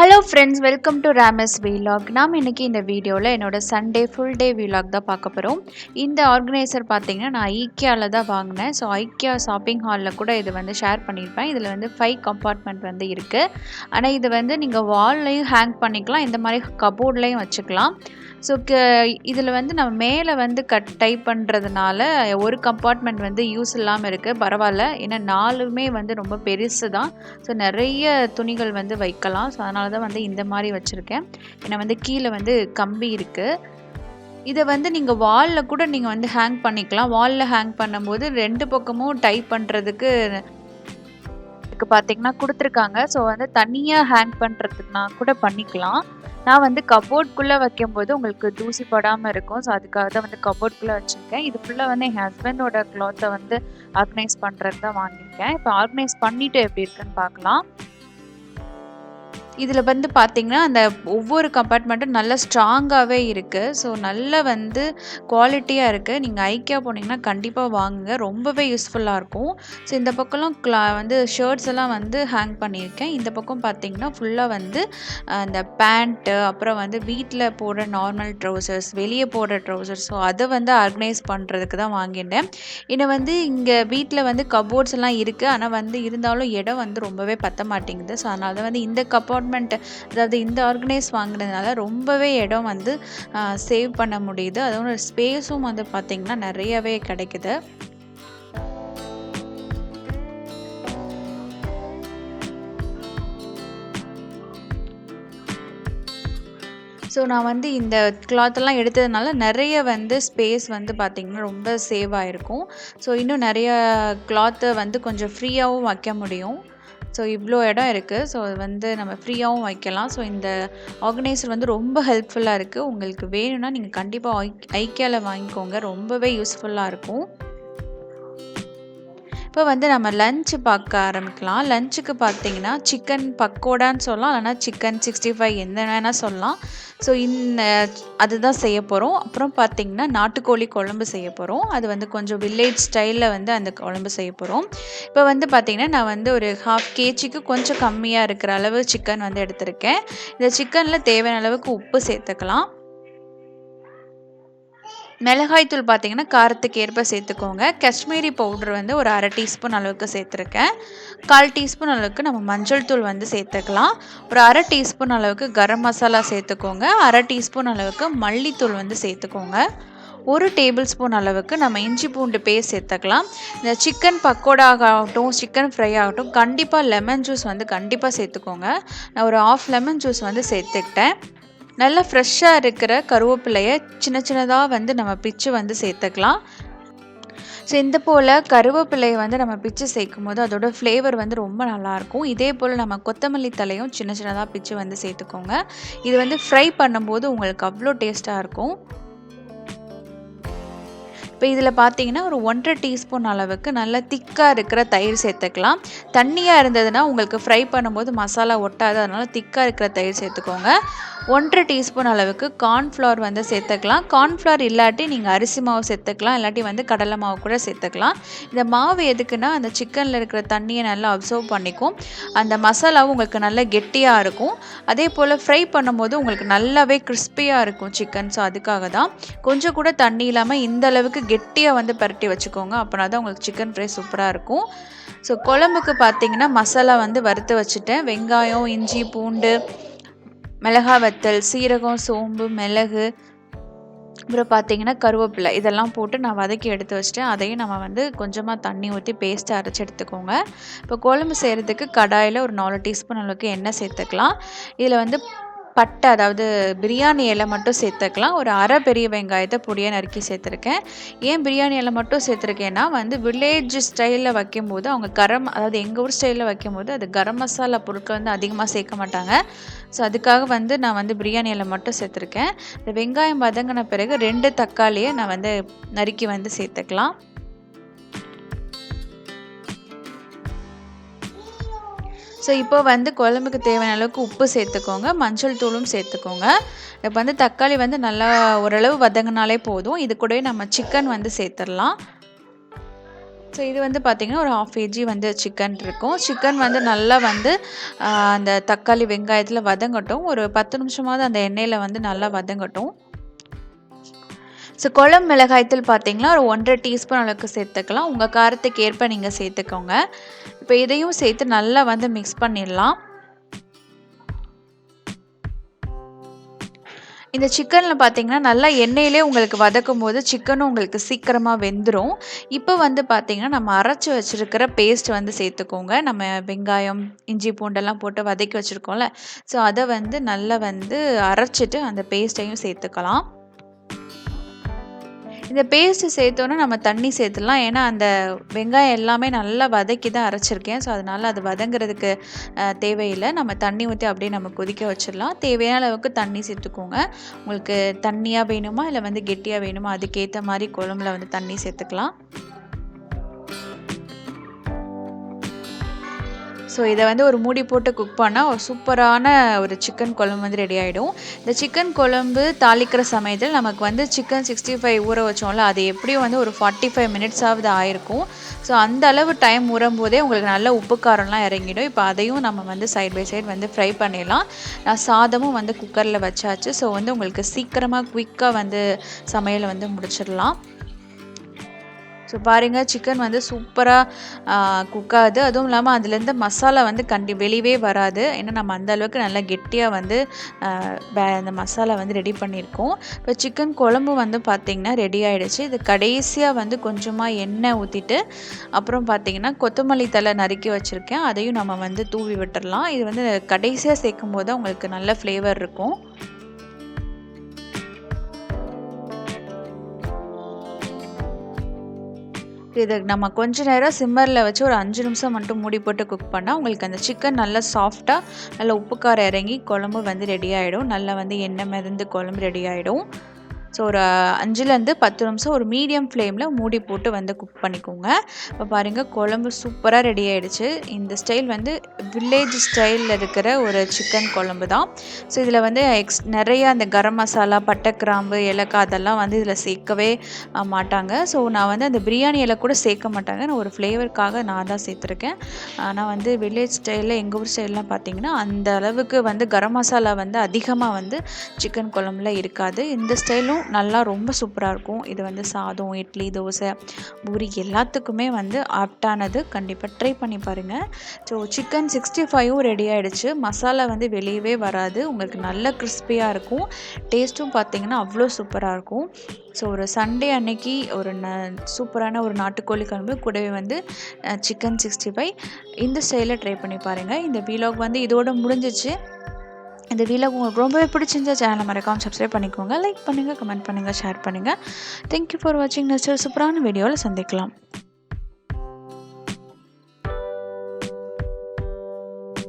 Hello friends, welcome to Ramas vlog. நாம் இன்றைக்கி இந்த வீடியோவில் என்னோட சண்டே ஃபுல் டே வீலாக் தான் பார்க்க போகிறோம். இந்த ஆர்கனைசர் பார்த்தீங்கன்னா நான் ஐக்கியாவில் தான் வாங்கினேன். ஸோ ஐக்கியா ஷாப்பிங் ஹாலில் கூட இது வந்து ஷேர் பண்ணியிருப்பேன். இதில் வந்து 5 கம்பார்ட்மெண்ட் வந்து இருக்குது. ஆனால் இது வந்து நீங்கள் வால்லையும் ஹேங் பண்ணிக்கலாம், இந்த மாதிரி கபோர்ட்லேயும் வச்சுக்கலாம். ஸோ இதில் வந்து நம்ம மேலே வந்து டைப் பண்ணுறதுனால ஒரு கம்பார்ட்மெண்ட் வந்து யூஸ் இல்லாமல் இருக்குது. பரவாயில்ல, ஏன்னா 4மே வந்து ரொம்ப பெருசு தான். ஸோ நிறைய துணிகள் வந்து வைக்கலாம். ஸோ அதனால தான் வந்து இந்த மாதிரி வச்சுருக்கேன். ஏன்னா வந்து கீழே வந்து கம்பி இருக்குது. இதை வந்து நீங்கள் வாலில் கூட நீங்கள் வந்து ஹேங் பண்ணிக்கலாம். வாலில் ஹேங் பண்ணும்போது 2 பக்கமும் டைப் பண்ணுறதுக்கு பார்த்தீங்கன்னா கொடுத்துருக்காங்க. ஸோ வந்து தனியாக ஹேங் பண்ணுறதுக்குனா கூட பண்ணிக்கலாம். நான் வந்து கபோர்ட்குள்ளே வைக்கும்போது உங்களுக்கு தூசி படாமல் இருக்கும். ஸோ அதுக்காக தான் வந்து கபோர்ட்குள்ளே வச்சுருக்கேன். இது ஃபுல்லாக வந்து என் ஹஸ்பண்டோட க்ளாத்தை வந்து ஆர்கனைஸ் பண்ணுறது தான் வாங்கியிருக்கேன். இப்போ ஆர்கனைஸ் பண்ணிவிட்டு எப்படி இருக்குன்னு பார்க்கலாம். இதில் வந்து பார்த்திங்கன்னா அந்த ஒவ்வொரு கம்பார்ட்மெண்ட்டும் நல்ல ஸ்ட்ராங்காகவே இருக்குது. ஸோ நல்ல வந்து குவாலிட்டியாக இருக்குது. நீங்கள் ஐக்கியா போனீங்கன்னா கண்டிப்பாக வாங்குங்க, ரொம்பவே யூஸ்ஃபுல்லாக இருக்கும். ஸோ இந்த பக்கம்லாம் வந்து ஷர்ட்ஸ் எல்லாம் வந்து ஹேங் பண்ணியிருக்கேன். இந்த பக்கம் பார்த்திங்கன்னா ஃபுல்லாக வந்து இந்த பேண்ட்டு, அப்புறம் வந்து வீட்டில் போடுற நார்மல் ட்ரௌசர்ஸ், வெளியே போடுற ட்ரௌசர்ஸ், ஸோ அதை வந்து ஆர்கனைஸ் பண்ணுறதுக்கு தான் வாங்கிட்டேன். ஏன்னா வந்து இங்கே வீட்டில் வந்து கபோர்ட்ஸ் எல்லாம் இருக்குது, ஆனால் வந்து இருந்தாலும் இடம் வந்து ரொம்பவே பத்த மாட்டேங்குது. ஸோ அதனால தான் வந்து இந்த அதாவது இந்த ஆர்கனைஸ் வாங்கினதுனால ரொம்பவே இடம் வந்து சேவ் பண்ண முடியுது. அதோட ஸ்பேஸும் வந்து பார்த்திங்கன்னா நிறையவே கிடைக்குது. ஸோ நான் வந்து இந்த கிளாத்தெல்லாம் எடுத்ததுனால நிறைய வந்து ஸ்பேஸ் வந்து பார்த்திங்கன்னா ரொம்ப சேவ் ஆகிருக்கும். ஸோ இன்னும் நிறைய கிளாத்தை வந்து கொஞ்சம் ஃப்ரீயாகவும் வைக்க முடியும். ஸோ இவ்வளோ இடம் இருக்குது. ஸோ அது வந்து நம்ம ஃப்ரீயாகவும் வைக்கலாம். ஸோ இந்த ஆர்கனைசர் வந்து ரொம்ப ஹெல்ப்ஃபுல்லாக இருக்குது. உங்களுக்கு வேணும்னா நீங்கள் கண்டிப்பாக ஐக்கியாவில் வாங்கிக்கோங்க, ரொம்பவே யூஸ்ஃபுல்லாக இருக்கும். இப்போ வந்து நம்ம லன்ச்சு பார்க்க ஆரம்பிக்கலாம். லன்ச்சுக்கு பார்த்தீங்கன்னா சிக்கன் பக்கோடான்னு சொல்லலாம், இல்லைனா சிக்கன் 65 என்ன வேணால் சொல்லலாம். ஸோ அதுதான் செய்ய போகிறோம். அப்புறம் பார்த்திங்கன்னா நாட்டுக்கோழி குழம்பு செய்ய போகிறோம். அது வந்து கொஞ்சம் வில்லேஜ் ஸ்டைலில் வந்து அந்த குழம்பு செய்ய போகிறோம். இப்போ வந்து பார்த்திங்கன்னா நான் வந்து ஒரு 1/2 kgக்கு கொஞ்சம் கம்மியாக இருக்கிற அளவு சிக்கன் வந்து எடுத்திருக்கேன். இந்த சிக்கனில் தேவையான அளவுக்கு உப்பு சேர்த்துக்கலாம். மிளகாய்த்தூள் பார்த்திங்கன்னா காரத்துக்கு ஏற்ப சேர்த்துக்கோங்க. காஷ்மீரி பவுடர் வந்து ஒரு 1/2 டீஸ்பூன் அளவுக்கு சேர்த்துருக்கேன். 1/4 டீஸ்பூன் அளவுக்கு நம்ம மஞ்சள் தூள் வந்து சேர்த்துக்கலாம். ஒரு 1/2 டீஸ்பூன் அளவுக்கு கரம் மசாலா சேர்த்துக்கோங்க. 1/2 டீஸ்பூன் அளவுக்கு மல்லித்தூள் வந்து சேர்த்துக்கோங்க. 1 டேபிள் ஸ்பூன் அளவுக்கு நம்ம இஞ்சி பூண்டு பேஸ்ட் சேர்த்துக்கலாம். இந்த சிக்கன் பக்கோடா ஆகட்டும், சிக்கன் ஃப்ரை ஆகட்டும், கண்டிப்பாக லெமன் ஜூஸ் வந்து கண்டிப்பாக சேர்த்துக்கோங்க. நான் ஒரு 1/2 லெமன் ஜூஸ் வந்து சேர்த்துக்கிட்டேன். நல்லா ஃப்ரெஷ்ஷாக இருக்கிற கருவேப்பிலையை சின்ன சின்னதாக வந்து நம்ம பிச்சு வந்து சேர்த்துக்கலாம். ஸோ இந்த போல் கருவேப்பிலையை வந்து நம்ம பிச்சு சேர்க்கும் போது அதோட ஃப்ளேவர் வந்து ரொம்ப நல்லாயிருக்கும். இதே போல் நம்ம கொத்தமல்லி தலையும் சின்ன சின்னதாக பிச்சு வந்து சேர்த்துக்கோங்க. இது வந்து ஃப்ரை பண்ணும்போது உங்களுக்கு அவ்வளோ டேஸ்ட்டாக இருக்கும். இப்போ இதில் பார்த்தீங்கன்னா ஒரு 1/2 டீஸ்பூன் அளவுக்கு நல்லா திக்காக இருக்கிற தயிர் சேர்த்துக்கலாம். தண்ணியாக இருந்ததுன்னா உங்களுக்கு ஃப்ரை பண்ணும்போது மசாலா ஒட்டாது, அதனால் திக்காக இருக்கிற தயிர் சேர்த்துக்கோங்க. 1/2 டீஸ்பூன் அளவுக்கு கார்ன்ஃப்ளவர் வந்து சேர்த்துக்கலாம். கார்ன்ஃப்ளவர் இல்லாட்டி நீங்கள் அரிசி மாவு சேர்த்துக்கலாம், இல்லாட்டி வந்து கடலை மாவு கூட சேர்த்துக்கலாம். இந்த மாவு எதுக்குன்னா அந்த சிக்கனில் இருக்கிற தண்ணியை நல்லா அப்சர்வ் பண்ணிக்கும். அந்த மசாலாவும் உங்களுக்கு நல்லா கெட்டியாக இருக்கும். அதே போல் ஃப்ரை பண்ணும்போது உங்களுக்கு நல்லாவே கிறிஸ்பியாக இருக்கும் சிக்கன். ஸோ அதுக்காக தான் கொஞ்சம் கூட தண்ணி இல்லாமல் இந்த அளவுக்கு கெட்டியாக வந்து பரட்டி வச்சுக்கோங்க. அப்போனா தான் உங்களுக்கு சிக்கன் ஃப்ரை சூப்பராக இருக்கும். ஸோ குழம்புக்கு பார்த்தீங்கன்னா மசாலா வந்து வறுத்து வச்சுட்டேன். வெங்காயம், இஞ்சி, பூண்டு, மிளகாய் வத்தல், சீரகம், சோம்பு, மிளகு, அப்புறம் பார்த்தீங்கன்னா கருவேப்பிலை, இதெல்லாம் போட்டு நான் வதக்கி எடுத்து வச்சுட்டேன். அதையும் நம்ம வந்து கொஞ்சமாக தண்ணி ஊற்றி பேஸ்ட்டு அரைச்சி எடுத்துக்கோங்க. இப்போ குழம்பு செய்கிறதுக்கு கடாயில் ஒரு 4 டீஸ்பூன் அளவுக்கு எண்ணெய் சேர்த்துக்கலாம். இதில் வந்து பட்டை, அதாவது பிரியாணி இலை மட்டும் சேர்த்துக்கலாம். ஒரு 1/2 பெரிய வெங்காயத்தை பொடியாக நறுக்கி சேர்த்துருக்கேன். ஏன் பிரியாணி இலை மட்டும் சேர்த்துருக்கேன்னா வந்து வில்லேஜ் ஸ்டைலில் வைக்கும்போது அவங்க அதாவது எங்கள் ஊர் ஸ்டைலில் வைக்கும்போது அது கரம் மசாலா பொருட்கள் வந்து அதிகமாக சேர்க்க மாட்டாங்க. ஸோ அதுக்காக வந்து நான் வந்து பிரியாணி இலை மட்டும் சேர்த்துருக்கேன். இந்த வெங்காயம் வதங்கின பிறகு 2 தக்காளியை நான் வந்து நறுக்கி வந்து சேர்த்துக்கலாம். ஸோ இப்போ வந்து குழம்புக்கு தேவையான அளவுக்கு உப்பு சேர்த்துக்கோங்க, மஞ்சள் தூளும் சேர்த்துக்கோங்க. இப்போ வந்து தக்காளி வந்து நல்லா ஓரளவு வதங்கினாலே போதும். இது கூடவே நம்ம சிக்கன் வந்து சேர்த்துடலாம். ஸோ இது வந்து பார்த்திங்கன்னா ஒரு 1/2 kg வந்து சிக்கன் இருக்கும். சிக்கன் வந்து நல்லா வந்து அந்த தக்காளி வெங்காயத்தில் வதங்கட்டும். ஒரு 10 நிமிஷமாவது அந்த எண்ணெயில் வந்து நல்லா வதங்கட்டும். ஸோ குழம்பு மிளகாய்த்தூள் பார்த்தீங்கன்னா ஒரு 1½ டீஸ்பூன் அளவுக்கு சேர்த்துக்கலாம். உங்கள் காரத்துக்கு ஏற்ப நீங்கள் சேர்த்துக்கோங்க. இப்போ இதையும் சேர்த்து நல்லா வந்து மிக்ஸ் பண்ணிடலாம். இந்த சிக்கனில் பார்த்தீங்கன்னா நல்லா எண்ணெயிலே உங்களுக்கு வதக்கும் போது சிக்கனும் உங்களுக்கு சீக்கிரமாக வெந்துடும். இப்போ வந்து பார்த்தீங்கன்னா நம்ம அரைச்சி வச்சுருக்கிற பேஸ்ட் வந்து சேர்த்துக்கோங்க. நம்ம வெங்காயம் இஞ்சி பூண்டெல்லாம் போட்டு வதக்கி வச்சுருக்கோம்ல, ஸோ அதை வந்து நல்லா வந்து அரைச்சிட்டு அந்த பேஸ்ட்டையும் சேர்த்துக்கலாம். இந்த பேஸ்ட்டு சேர்த்தோன்னே நம்ம தண்ணி சேர்த்துடலாம். ஏன்னா அந்த வெங்காயம் எல்லாமே நல்லா வதக்கி தான் அரைச்சிருக்கேன். ஸோ அதனால் அது வதங்குறதுக்கு தேவையில்லை. நம்ம தண்ணி ஊற்றி அப்படியே நம்ம கொதிக்க வச்சிடலாம். தேவையான அளவுக்கு தண்ணி சேர்த்துக்கோங்க. உங்களுக்கு தண்ணியாக வேணுமா இல்லை வந்து கெட்டியாக வேணுமா அதுக்கேற்ற மாதிரி குழம்புல வந்து தண்ணி சேர்த்துக்கலாம். ஸோ இதை வந்து ஒரு மூடி போட்டு குக் பண்ணால் ஒரு சூப்பரான ஒரு சிக்கன் குழம்பு வந்து ரெடி ஆகிடும். இந்த சிக்கன் குழம்பு தாளிக்கிற சமயத்தில் நமக்கு வந்து சிக்கன் 65 ஊற வச்சோம்ல, அது எப்படியும் வந்து ஒரு 45 மினிட்ஸாவது ஆயிருக்கும். ஸோ அந்த அளவு டைம் ஊறும்போதே உங்களுக்கு நல்ல உப்பு காரம்லாம் இறங்கிடும். இப்போ அதையும் நம்ம வந்து சைட் பை சைடு வந்து ஃப்ரை பண்ணிடலாம். நான் சாதமும் வந்து குக்கரில் வச்சாச்சு. ஸோ வந்து உங்களுக்கு சீக்கிரமாக குயிக்காக வந்து சமையலை வந்து முடிச்சிடலாம். ஸோ பாருங்கள், சிக்கன் வந்து சூப்பராக குக் ஆகுது. அதுவும் இல்லாமல் அதுலேருந்து மசாலா வந்து வெளியவே வராது. ஏன்னா நம்ம அந்த அளவுக்கு நல்லா கெட்டியாக வந்து அந்த மசாலா வந்து ரெடி பண்ணியிருக்கோம். இப்போ சிக்கன் குழம்பு வந்து பார்த்திங்கன்னா ரெடி ஆகிடுச்சு. இது கடைசியாக வந்து கொஞ்சமாக எண்ணெய் ஊற்றிட்டு அப்புறம் பார்த்திங்கன்னா கொத்தமல்லி தழை நறுக்கி வச்சுருக்கேன். அதையும் நம்ம வந்து தூவி விட்டுடலாம். இது வந்து கடைசியாக சேர்க்கும் போது உங்களுக்கு நல்ல ஃப்ளேவர் இருக்கும். இதை நம்ம கொஞ்ச நேரம் சிம்மரில் வச்சு ஒரு 5 நிமிஷம் மட்டும் மூடி போட்டு குக் பண்ணால் உங்களுக்கு அந்த சிக்கன் நல்லா சாஃப்டாக நல்லா உப்பு காரம் இறங்கி குழம்பு வந்து ரெடி ஆகிடும். நல்லா வந்து எண்ணெய் மிதந்து குழம்பு ரெடி ஆகிடும். ஸோ ஒரு 5லேருந்து 10 நிமிஷம் ஒரு மீடியம் ஃப்ளேமில் மூடி போட்டு வந்து குக் பண்ணிக்கோங்க. இப்போ பாருங்கள், குழம்பு சூப்பராக ரெடி ஆகிடுச்சு. இந்த ஸ்டைல் வந்து வில்லேஜ் ஸ்டைலில் இருக்கிற ஒரு சிக்கன் குழம்பு தான். ஸோ இதில் வந்து நிறைய அந்த கரம் மசாலா, பட்டை, கிராம்பு, ஏலக்காய் அதெல்லாம் வந்து இதில் சேர்க்கவே மாட்டாங்க. ஸோ நான் வந்து அந்த பிரியாணி இலை கூட சேர்க்க மாட்டாங்க. நான் ஒரு ஃப்ளேவருக்காக நான் தான் சேர்த்துருக்கேன். ஆனால் வந்து வில்லேஜ் ஸ்டைலில் எங்கள் ஊர் ஸ்டைல்லாம் பார்த்திங்கன்னா அந்த அளவுக்கு வந்து கரம் மசாலா வந்து அதிகமாக வந்து சிக்கன் குழம்புல இருக்காது. இந்த ஸ்டைலும் நல்லா ரொம்ப சூப்பராக இருக்கும். இது வந்து சாதம், இட்லி, தோசை, பூரி எல்லாத்துக்குமே வந்து ஆப்டானது. கண்டிப்பாக ட்ரை பண்ணி பாருங்கள். ஸோ சிக்கன் 65ம் ரெடி ஆகிடுச்சு. மசாலா வந்து வெளியவே வராது. உங்களுக்கு நல்ல கிறிஸ்பியாக இருக்கும். டேஸ்ட்டும் பார்த்திங்கன்னா அவ்வளோ சூப்பராக இருக்கும். ஸோ ஒரு சண்டே அன்னைக்கு ஒரு சூப்பரான ஒரு நாட்டுக்கோழி குழம்பு கூடவே வந்து சிக்கன் 65 இந்த ஸ்டைலில் ட்ரை பண்ணி பாருங்கள். இந்த வீலாக் வந்து இதோட முடிஞ்சிச்சு. இந்த வீலாக் உங்களுக்கு ரொம்பவே பிடிச்சிருந்தா சேனலை மறக்காமல் சப்ஸ்கிரைப் பண்ணிக்கோங்க. லைக் பண்ணுங்கள், கமெண்ட் பண்ணுங்கள், ஷேர் பண்ணுங்கள். தேங்க்யூ ஃபார் வாட்சிங். நெக்ஸ்ட் சூப்பரான வீடியோவில் சந்திக்கலாம்.